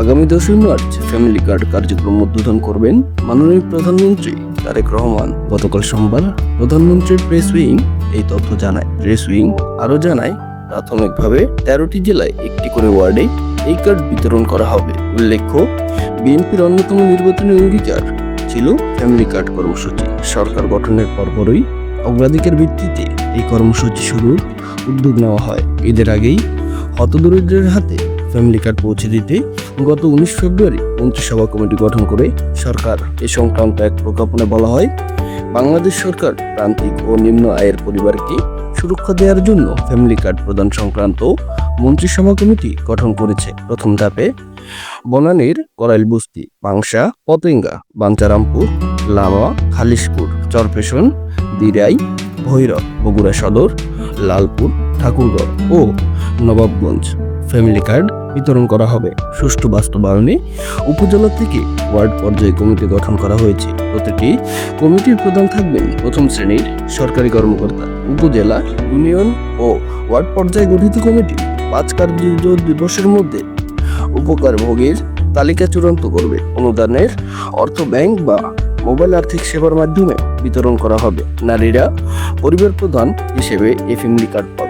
আগামী 10ই March family card কার্যক্রম উদ্বোধন করবেন মাননীয় প্রধানমন্ত্রী তারেক রহমান। গতকাল সোমবার প্রধানমন্ত্রীর প্রেস উইং এই তথ্য জানায়। প্রেস উইং আরও জানায়, প্রাথমিকভাবে 13টি জেলায় একটি করে ওয়ার্ডে এই কার্ড বিতরণ করা হবে। উল্লেখ্য, বিএনপির অন্যতম নির্বাচনী অঙ্গীকার ছিল ফ্যামিলি কার্ড কর্মসূচি। সরকার গঠনের পরপরই অগ্রাধিকার ভিত্তিতে এই কর্মসূচি শুরুর উদ্যোগ নেওয়া হয়। ঈদের আগেই হতদরিদ্রের হাতে ফ্যামিলি কার্ড পৌঁছে দিতে গত 19 ফেব্রুয়ারি মন্ত্রিসভা কমিটি গঠন করে সরকার। এ সংক্রান্ত এক প্রজ্ঞাপনে বলা হয়, বাংলাদেশ সরকার প্রান্তিক ও নিম্ন আয়ের পরিবারকে সুরক্ষা দেওয়ার জন্য ফ্যামিলি কার্ড প্রদান সংক্রান্ত মন্ত্রিসভা কমিটি গঠন করেছে। প্রথম ধাপে বনানীর করাইলবস্তি, পাংশা, পতেঙ্গা, বাঞ্চারামপুর, লামা, খালিশপুর, চরপেশন, দিরাই, ভৈরব, বগুড়া সদর, লালপুর, ঠাকুরগাঁও ও নবাবগঞ্জ ফ্যামিলি কার্ড বিতরণ করা হবে। সুষ্ঠু বাস্তবায়নে উপজেলা থেকে ওয়ার্ড পর্যায়ে কমিটি গঠন করা হয়েছে। প্রতিটি কমিটির প্রধান থাকবেন প্রথম শ্রেণীর সরকারি কর্মকর্তা। উপজেলা, ইউনিয়ন ও ওয়ার্ড পর্যায়ে গঠিত কমিটি 5 কার্য দিবসের মধ্যে উপকারভোগীর তালিকা চূড়ান্ত করবে। অনুদানের অর্থ ব্যাংক বা মোবাইল আর্থিক সেবার মাধ্যমে বিতরণ করা হবে। নারীরা পরিবার প্রধান হিসেবে এই ফ্যামিলি কার্ড পাবে।